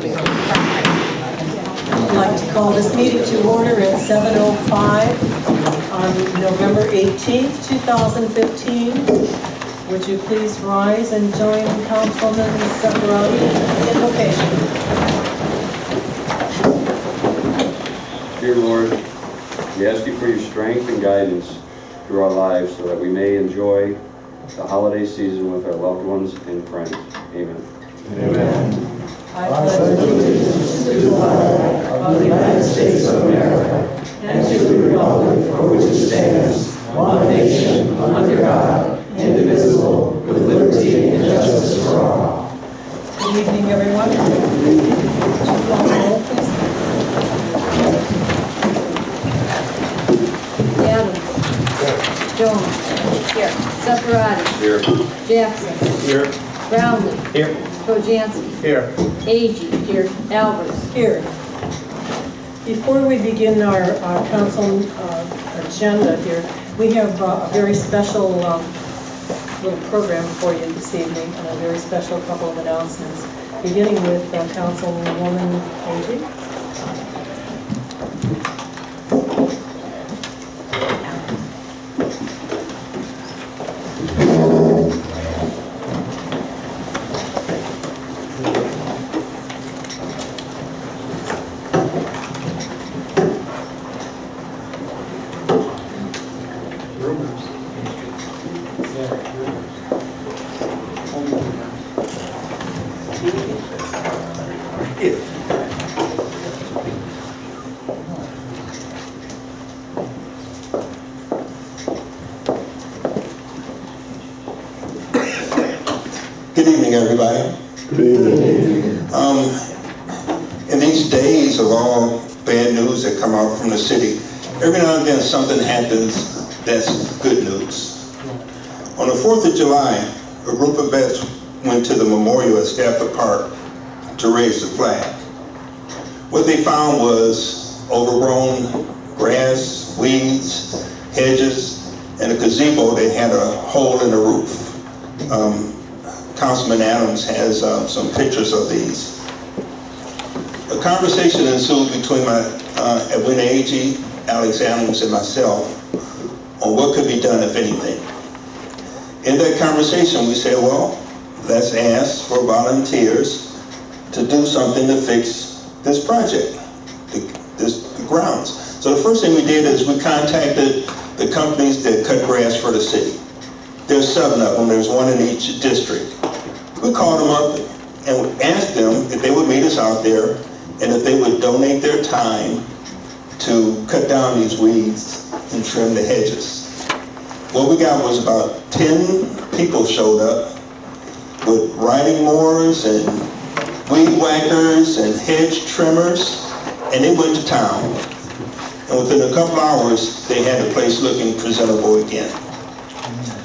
I'd like to call this meeting to order at 7:05 on November 18th, 2015. Would you please rise and join Councilman Zaffarani in invocation? Dear Lord, we ask you for your strength and guidance through our lives so that we may enjoy the holiday season with our loved ones and friends. Amen. Amen. I pledge allegiance to the flag of the United States of America and to the republic for which it stands, one nation, under God, indivisible, with liberty and justice for all. Good evening, everyone. Would you call the roll, please? Adams. Jones. Here. Zaffarani. Here. Jackson. Here. Brownlee. Here. Kojanski. Here. Agee. Here. Alvarez. Here. Before we begin our council agenda here, we have a very special little program for you this evening, and a very special couple of announcements, beginning with Councilwoman Agee. Good evening, everybody. Good evening. In these days of all bad news that come out from the city, every now and then something happens that's good news. On the 4th of July, a group of vets went to the memorial at Stafford Park to raise the flag. What they found was overgrown grass, weeds, hedges, and a gazebo that had a hole in the roof. Councilman Adams has some pictures of these. A conversation ensued between Edwin Agee, Alex Adams, and myself on what could be done, if anything. In that conversation, we said, well, let's ask for volunteers to do something to fix this project, the grounds. So the first thing we did is we contacted the companies that cut grass for the city. There's 7 of them. There's one in each district. We called them up and asked them if they would meet us out there and if they would donate their time to cut down these weeds and trim the hedges. What we got was about 10 people showed up with riding mowers and weed whackers and hedge trimmers, and they went to town. And within a couple hours, they had the place looking presentable again.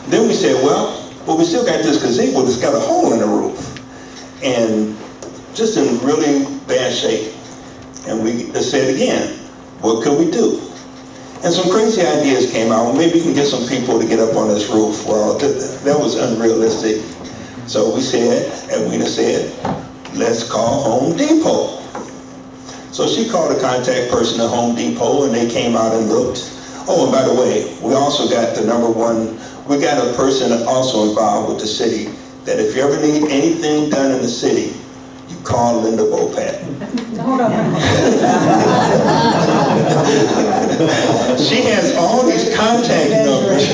Then we said, well, we still got this gazebo that's got a hole in the roof and just in really bad shape. And we said again, what could we do? And some crazy ideas came out. Well, maybe we can get some people to get up on this roof. Well, that was unrealistic. So we said, Edwina said, let's call Home Depot. So she called a contact person at Home Depot, and they came out and looked. Oh, and by the way, we also got the we got a person also involved with the city that if you ever need anything done in the city, you call Linda Bopat. She has all these contact numbers.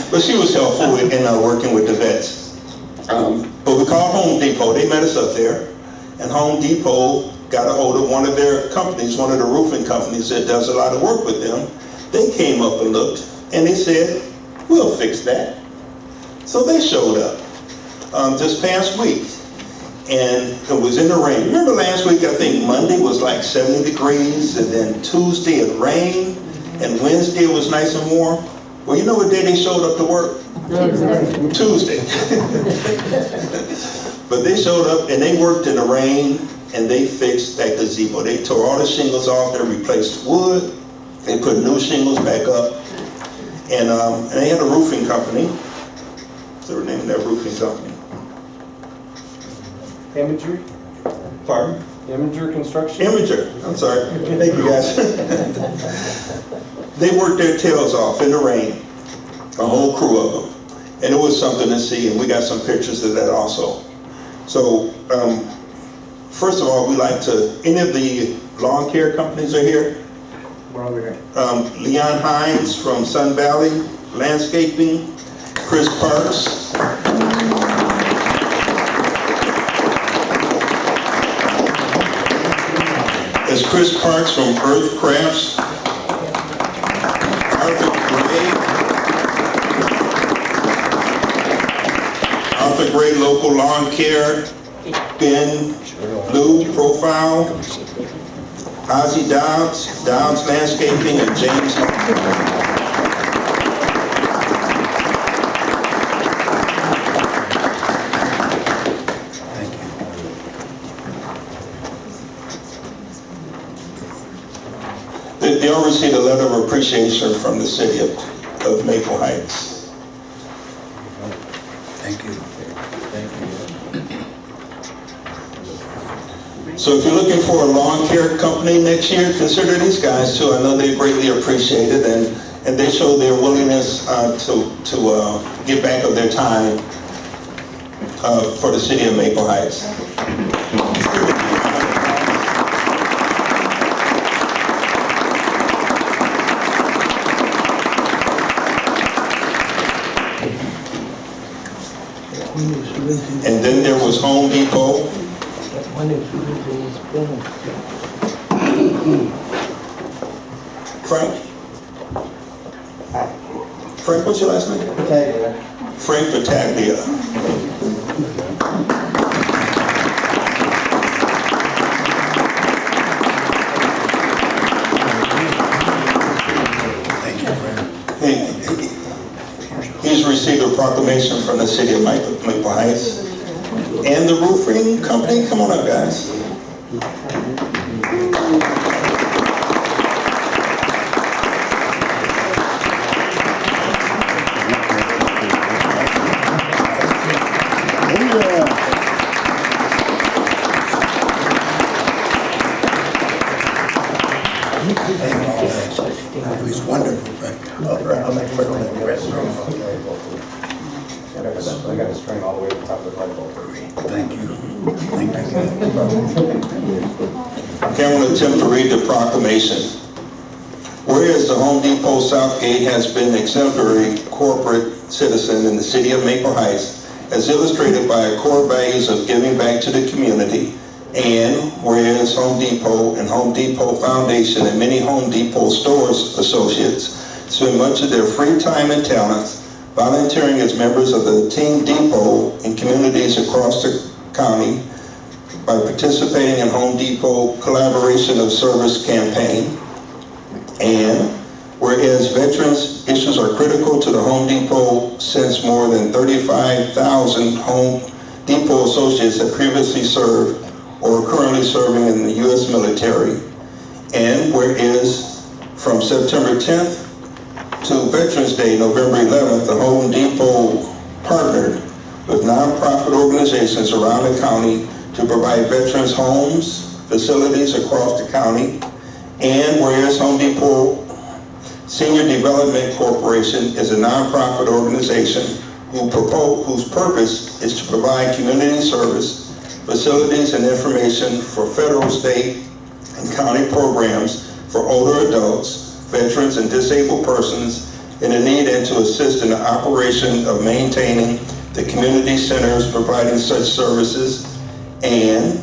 But she was helpful in working with the vets. But we called Home Depot. They met us up there. And Home Depot got a hold of one of their companies, one of the roofing companies that does a lot of work with them. They came up and looked, and they said, we'll fix that. So they showed up this past week, and it was in the rain. Remember last week, I think Monday was like 70 degrees, and then Tuesday it rained, and Wednesday it was nice and warm. Well, you know what day they showed up to work? Tuesday. But they showed up, and they worked in the rain, and they fixed that gazebo. They tore all the shingles off, they replaced wood, they put new shingles back up, and they had a roofing company. What's the name of that roofing company? Imagery, Pardon? Imager Construction. Imager, I'm sorry. Thank you, guys. They worked their tails off in the rain, a whole crew of them. And it was something to see, and we got some pictures of that also. So, first of all, we like to, any of the lawn care companies are here? We're over here. Leon Hines from Sun Valley Landscaping, Chris Parks. There's Chris Parks from Earth Crafts. Arthur Gray, Local Lawn Care. Ben Lou Profile. Ozzie Dobbs, Dobbs Landscaping, and James. They all received a letter of appreciation from the city of Maple Heights. Thank you. So if you're looking for a lawn care company next year, consider these guys too. I know they greatly appreciate it, and they show their willingness to give back of their time for the city of Maple Heights. And then there was Home Depot. Frank, what's your last name? Battaglia. Frank Battaglia. He's received a proclamation from the city of Maple Heights. And the roofing company, come on up, guys. He's wonderful, Frank. All right, I'll make sure to make the rest of them. I got the string all the way to the top of the flagpole. Thank you. Thank you. Okay, I'm going to attempt to read the proclamation. Whereas the Home Depot Southgate has been an exemplary corporate citizen in the city of Maple Heights, as illustrated by our core values of giving back to the community, and whereas Home Depot and Home Depot Foundation and many Home Depot stores associates spend much of their free time and talents volunteering as members of the Team Depot in communities across the county by participating in Home Depot Collaboration of Service campaign. And whereas veterans issues are critical to the Home Depot since more than 35,000 Home Depot associates have previously served or are currently serving in the U.S. military. And whereas from September 10th to Veterans Day, November 11th, the Home Depot partnered with nonprofit organizations around the county to provide veterans homes, facilities across the county. And whereas Home Depot Senior Development Corporation is a nonprofit organization whose purpose is to provide community service, facilities, and information for federal, state, and county programs for older adults, veterans, and disabled persons in a need and to assist in the operation of maintaining the community centers providing such services. And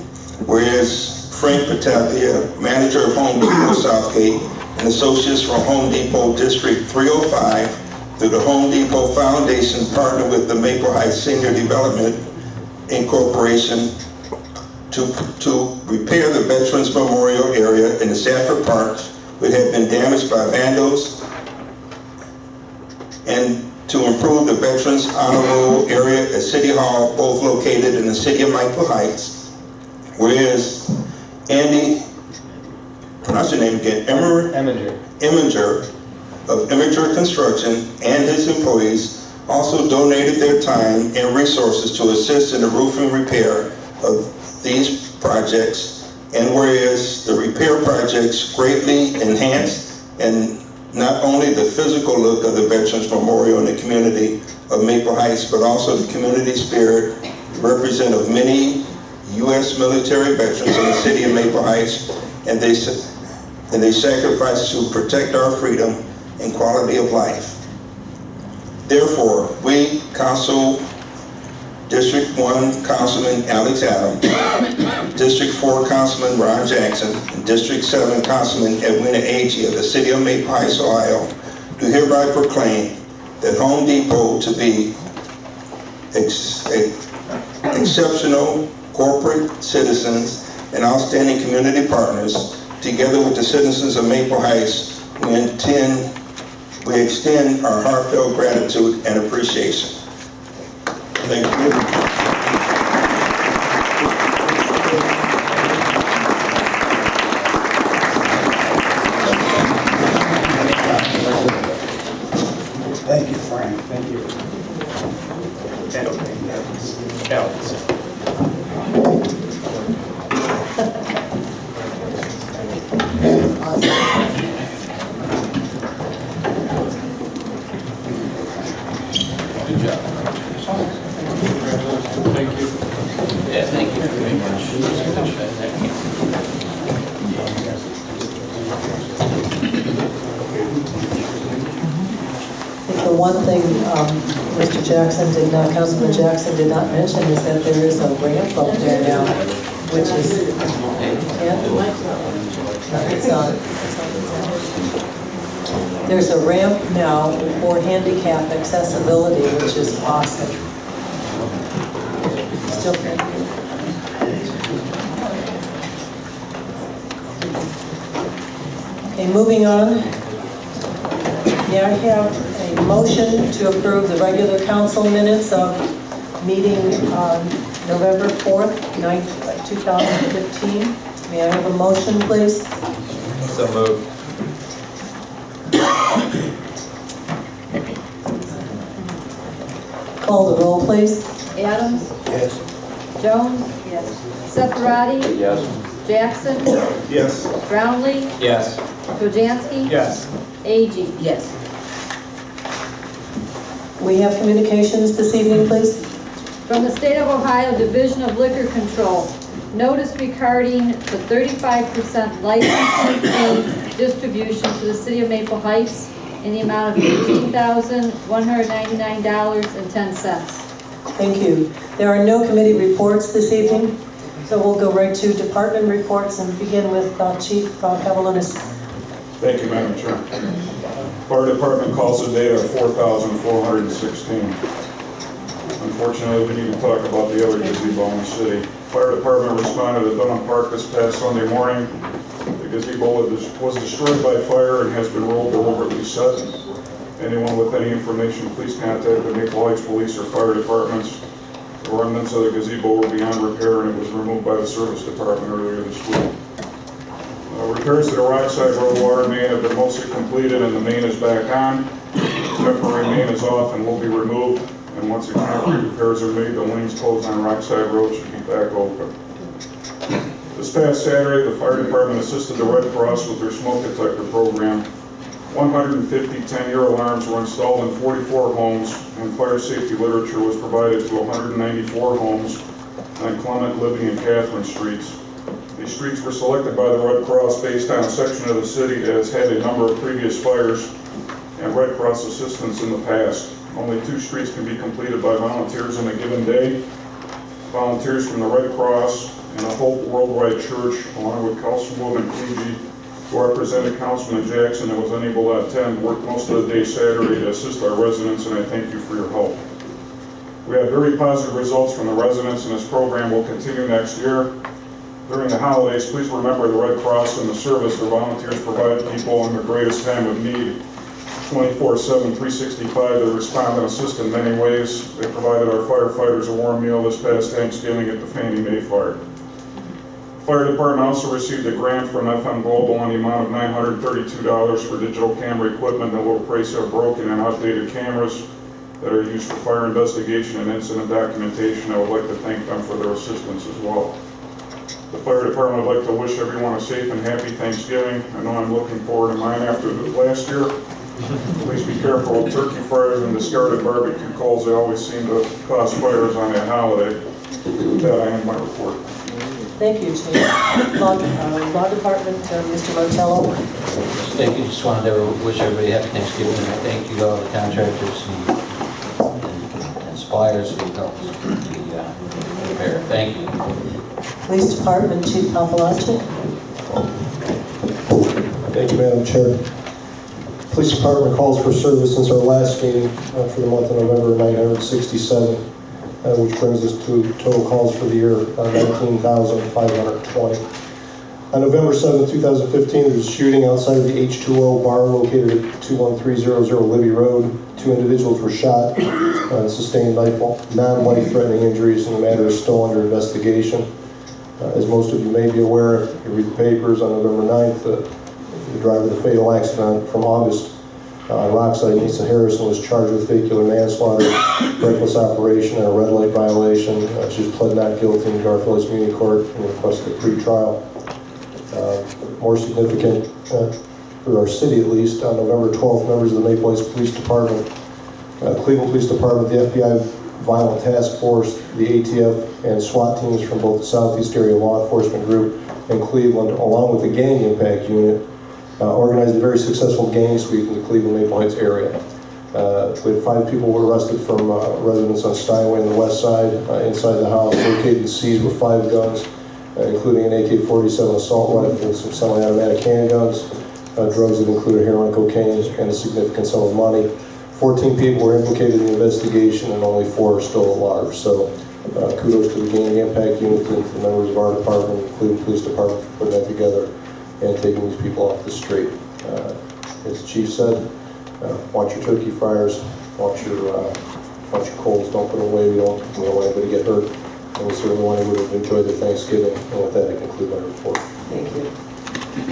whereas Frank Battaglia, manager of Home Depot Southgate, and associates from Home Depot District 305 through the Home Depot Foundation partner with the Maple Heights Senior Development Incorporation to repair the Veterans Memorial area in the Sanford Park, which had been damaged by vandals, and to improve the Veterans Honor Roll area at City Hall, both located in the city of Maple Heights. Whereas Andy, pronounce your name again, Eminger of Imager Construction and his employees also donated their time and resources to assist in the roofing repair of these projects, and whereas the repair projects greatly enhance and not only the physical look of the Veterans Memorial in the community of Maple Heights, but also the community spirit representative of many U.S. military veterans in the city of Maple Heights, and they sacrifice to protect our freedom and quality of life. Therefore, we, District 1 Councilman Alex Adams, District 4 Councilman Ron Jackson, and District 7 Councilman Edwina Agee of the City of Maple Heights, Ohio, do hereby proclaim that Home Depot to be exceptional corporate citizens and outstanding community partners. Together with the citizens of Maple Heights, we extend our heartfelt gratitude and appreciation. Thank you. Thank you, Frank. Thank you. Alex. Good job. Thank you. Yeah, thank you very The one thing Mr. Jackson did not, Councilman Jackson did not mention is that there is a ramp up there now, which is, it's on. There's a ramp now for handicap accessibility, which is awesome. Still okay, moving on. May I have a motion to approve the regular council minutes of meeting on November 4th, 2015? May I have a motion, please? So moved. Call the roll, please. Adams, Yes. Jones, Sepharadi, Yes. Jackson, Yes. Brownlee, Yes. Kojanski, Yes. Agee. Yes. We have communications this evening, please. From the State of Ohio Division of Liquor Control, notice regarding the 35% licensing fee distribution to the City of Maple Heights in the amount of $18,199.10. Thank you. There are no committee reports this evening, so we'll go right to department reports and begin with Chief Cavalunas. Thank you, Madam Chair. Fire Department calls today are 4,416. Unfortunately, we need to talk about the other gazebo in the city. Fire Department responded at Dunham Park this past Sunday morning. The gazebo was destroyed by fire and has been rolled deliberately set. Anyone with any information, please contact the Maple Heights Police or Fire Departments. The remnants of the gazebo were beyond repair and it was removed by the Service Department earlier this week. Repairs to the Rockside Road water main have been mostly completed and the main is back on. Temporary main is off and will be removed. And once the concrete repairs are made, the lanes closed on Rockside Road should be back open. This past Saturday, the fire department assisted the Red Cross with their smoke detector program. 150 10-year alarms were installed in 44 homes, and fire safety literature was provided to 194 homes on Clement, Libby, and Catherine Streets. These streets were selected by the Red Cross based on a section of the city that has had a number of previous fires and Red Cross assistance in the past. Only 2 streets can be completed by volunteers in a given day. Volunteers from the Red Cross and the Hope Worldwide Church, along with Councilwoman Kluge, who represented Councilman Jackson and was unable to attend, worked most of the day Saturday to assist our residents, and I thank you for your help. We have very positive results from the residents, and this program will continue next year. During the holidays, please remember the Red Cross and the service their volunteers provide people in their greatest time of need. 24/7, 365 to respond and assist in many ways. They provided our firefighters a warm meal this past Thanksgiving at the Fannie Mae Fire. The Fire Department also received a grant from FM Global in the amount of $932 for digital camera equipment that will replace our broken and outdated cameras that are used for fire investigation and incident documentation. I would like to thank them for their assistance as well. The fire department would like to wish everyone a safe and happy Thanksgiving. I know I'm looking forward to mine after the last year. Please be careful of turkey fryers and discarded barbecue coals. They always seem to cause fires on that holiday. With that, I end my report. Thank you, Chief. Law Department, Mr. Martello. Thank you. Just wanted to wish everybody happy Thanksgiving. And thank you to all the contractors and suppliers who helped prepare. Thank you. Police Department, Chief Papalachi. Thank you, Madam Chair. Police Department calls for service since our last meeting for the month of November, 967, which brings us to total calls for the year 19,520. On November 7, 2015, there was a shooting outside of the H2O bar located at 21300 Libby Road. 2 individuals were shot and sustained non-life-threatening injuries, and the matter is still under investigation. As most of you may be aware, if you read the papers, on November 9th, the driver of the fatal accident from August on Rockside, Nisa Harrison, was charged with vehicular manslaughter, reckless operation, and a red light violation. She was pled not guilty in Garfield Community Court and requested a pre-trial. More significant for our city, at least, on November 12th, members of the Maple Heights Police Department, Cleveland Police Department, the FBI Violent Task Force, the ATF, and SWAT teams from both the Southeast Area Law Enforcement Group and Cleveland, along with the Gang Impact Unit, organized a very successful gang sweep in the Cleveland Maple Heights area. We had 5 people were arrested from residents on Steinway on the west side. Inside the house, located and seized were 5 guns, including an AK-47 assault rifle and some semi-automatic handguns, drugs that included heroin, cocaine, and a significant sum of money. 14 people were implicated in the investigation, and only 4 are still at large. So kudos to the Gang Impact Unit and the members of our department, Cleveland Police Department, for putting that together and taking these people off the street. As the chief said, watch your turkey fryers, watch your coals, don't put them away. We don't want anybody to get hurt, and we certainly want everybody to enjoy their Thanksgiving. And with that, I conclude my report. Thank you.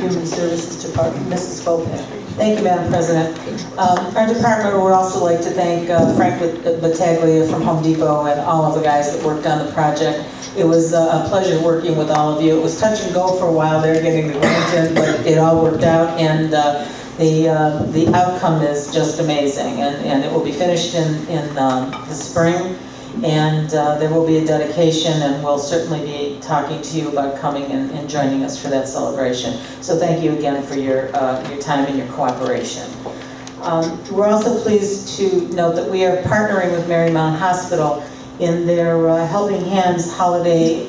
Human Services Department, Mrs. Bopan. Thank you, Madam President. Our department would also like to thank Frank Battaglia from Home Depot and all of the guys that worked on the project. It was a pleasure working with all of you. It was touch and go for a while there, getting the grant in, but it all worked out, and the outcome is just amazing. And it will be finished in the spring, and there will be a dedication, and we'll certainly be talking to you about coming and joining us for that celebration. So thank you again for your time and your cooperation. We're also pleased to note that we are partnering with Marymount Hospital in their Helping Hands holiday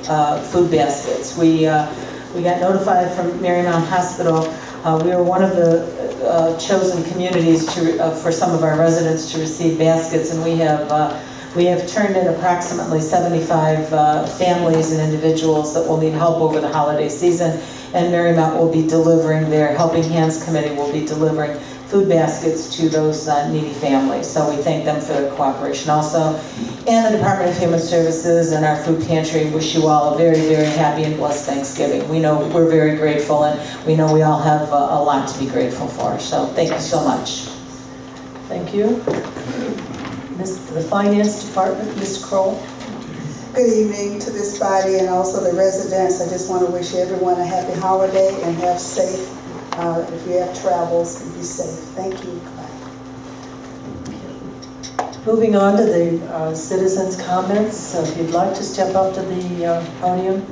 food baskets. We got notified from Marymount Hospital. We were one of the chosen communities for some of our residents to receive baskets, and we have turned in approximately 75 families and individuals that will need help over the holiday season, and Marymount will be delivering, their Helping Hands Committee will be delivering food baskets to those needy families. So we thank them for their cooperation also. And the Department of Human Services and our food pantry wish you all a very, very happy and blessed Thanksgiving. We know we're very grateful, and we know we all have a lot to be grateful for. So thank you so much. Thank you. The Finance Department, Ms. Kroll. Good evening to this body and also the residents. I just want to wish everyone a happy holiday and have safe, if you have travels, be safe. Thank you. Bye. Moving on to the citizens' comments. So if you'd like to step up to the podium,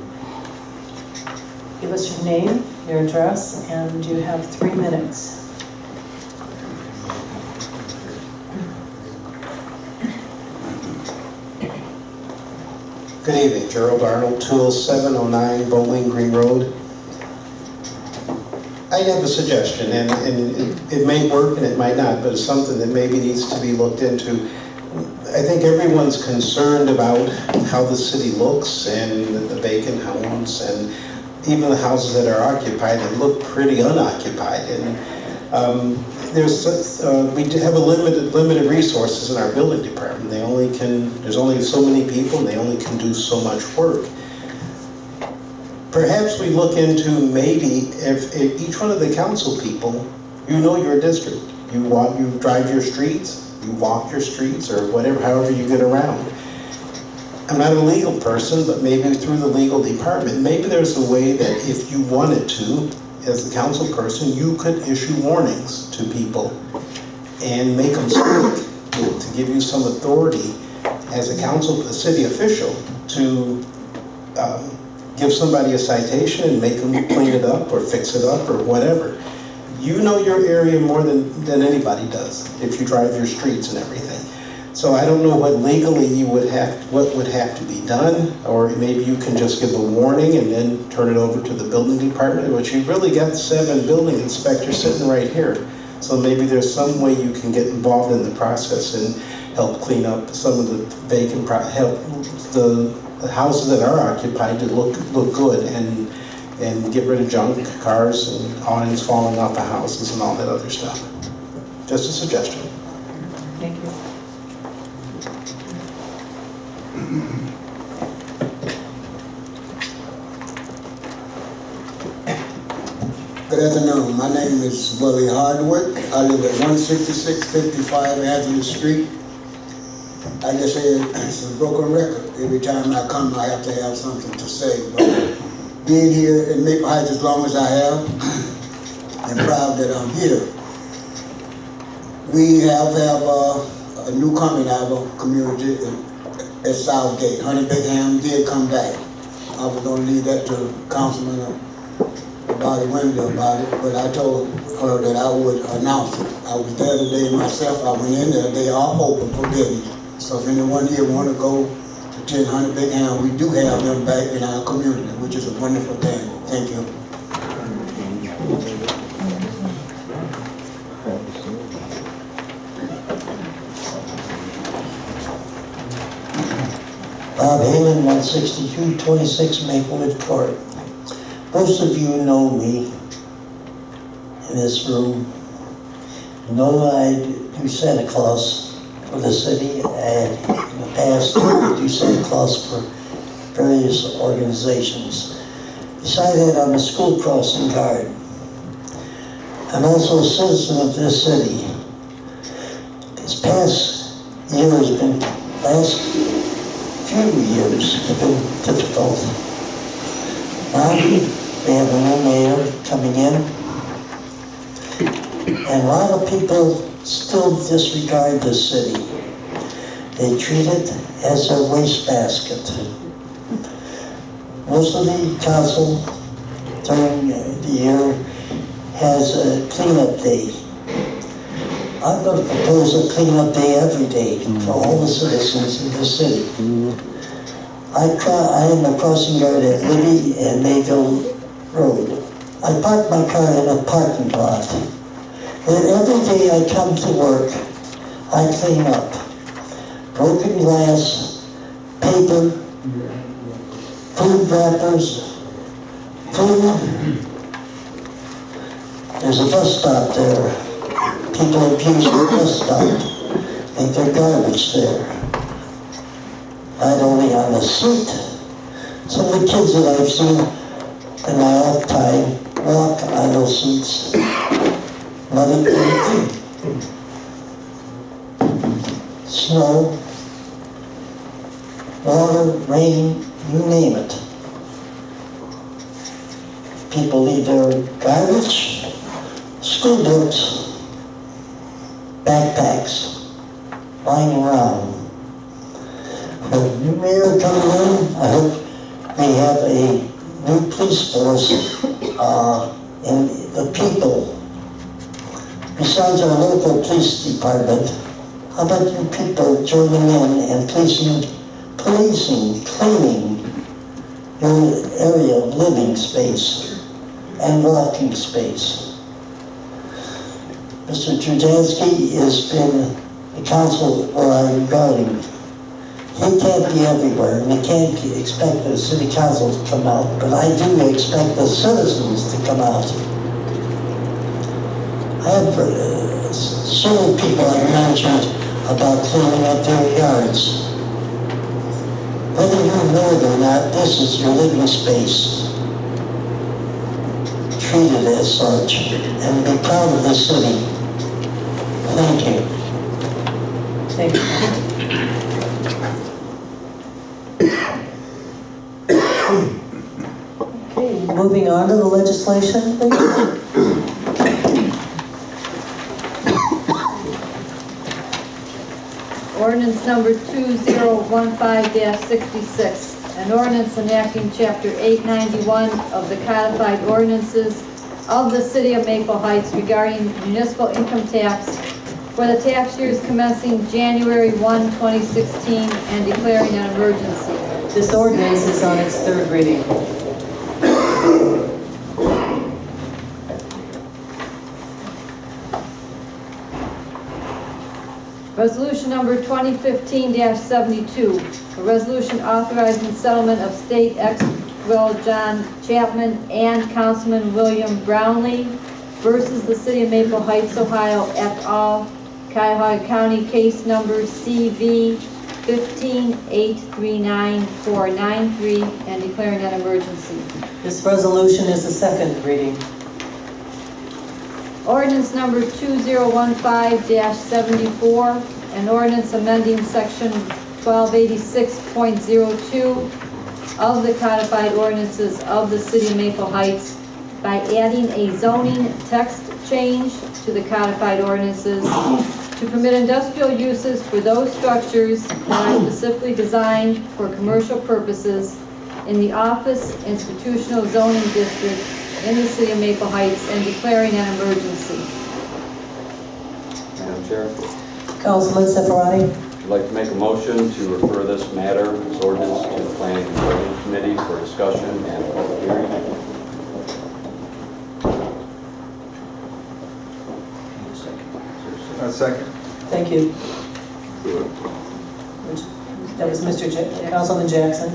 give us your name, your address, and you have 3 minutes. Good evening, Gerald Arnold, 20709 Bowling Green Road. I have a suggestion, and it may work and it might not, but it's something that maybe needs to be looked into. I think everyone's concerned about how the city looks and the vacant homes and even the houses that are occupied that look pretty unoccupied. And we do have a limited resources in our building department. There's only so many people, and they only can do so much work. Perhaps we look into maybe if each one of the council people, you know your district, you drive your streets, you walk your streets, or whatever, however you get around. I'm not a legal person, but maybe through the legal department, maybe there's a way that if you wanted to, as a council person, you could issue warnings to people and make them speak, to give you some authority as a city official to give somebody a citation and make them clean it up or fix it up or whatever. You know your area more than anybody does if you drive your streets and everything. So I don't know what legally you would what would have to be done, or maybe you can just give a warning and then turn it over to the building department, which you've really got 7 building inspectors sitting right here. So maybe there's some way you can get involved in the process and help clean up some of the vacant, help the houses that are occupied to look good and get rid of junk cars and awnings falling off the houses and all that other stuff. Just a suggestion. Thank you. Good afternoon. My name is Willie Hardwick. I live at 16655 Anthony Street. I guess it's a broken record. Every time I come, I have to have something to say. But being here in Maple Heights as long as I have, I'm proud that I'm here. We have a new coming out of a community at Southgate. Honey Bickham did come back. I was going to leave that to Councilman Wendy about it, but I told her that I would announce it. I was there today myself. I went in there. They are open for business. So if anyone here want to go to 10 Honey Bickham, we do have them back in our community, which is a wonderful thing. Thank you. Bob Halen, 16226 Maplewood Court. Most of you know me in this room. You know that I do Santa Claus for the city, and in the past I do Santa Claus for various organizations. Besides that, I'm a school crossing guard. I'm also a citizen of this city. This past year has been, last few years have been difficult. Now we have a new mayor coming in, and a lot of people still disregard the city. They treat it as a wastebasket. Most of the council during the year has a cleanup day. I'm going to propose a cleanup day every day for all the citizens in the city. I am a crossing guard at Libby and Mayville Road. I park my car in a parking lot. And every day I come to work, I clean up. Broken glass, paper, food wrappers, food. There's a bus stop there. People abuse the bus stop. Think they're garbage there. Not only on the seat. Some of the kids that I've seen in my off time walk on those seats. Muddy feet. Snow, water, rain, you name it. People leave their garbage, school books, backpacks lying around. With the new mayor coming in, I hope we have a new police force and the people. Besides our local police department, how about you people joining in and policing, cleaning your area of living space and walking space? Mr. Trujansky has been the council where I regard him. He can't be everywhere, and he can't expect the city council to come out, but I do expect the citizens to come out. I have several people I mentioned about cleaning up their yards. Whether you know it or not, this is your living space. Treat it as such, and be proud of the city. Thank you. Thank you. moving on to the legislation, please. Ordinance number 2015-66, an ordinance enacting Chapter 891 of the codified ordinances of the City of Maple Heights regarding municipal income tax for the tax years commencing January 1, 2016, and declaring an emergency. This ordinance is on its third reading. Resolution number 2015-72, a resolution authorizing settlement of state ex-rel John Chapman and Councilman William Brownlee versus the City of Maple Heights, Ohio et al., Cuyahoga County, case number CV 15-839-493, and declaring an emergency. This resolution is the second reading. Ordinance number 2015-74, an ordinance amending section 1286.02 of the codified ordinances of the City of Maple Heights by adding a zoning text change to the codified ordinances to permit industrial uses for those structures that are specifically designed for commercial purposes in the office institutional zoning district in the City of Maple Heights and declaring an emergency. Madam Chair, Councilman Safarani. I'd like to make a motion to refer this matter, this ordinance, to the Planning and Zoning Committee for discussion and public hearing. A second. Thank you. That was Councilman Jackson.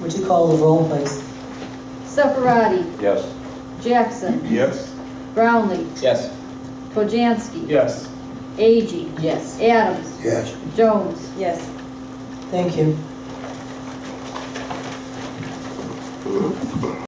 Would you call the roll, please? Safaradi, Yes. Jackson, Yes? Brownlee, Yes. Pojanski, Yes. Agee, Yes. Adams, Yes. Jones. Yes. Thank you.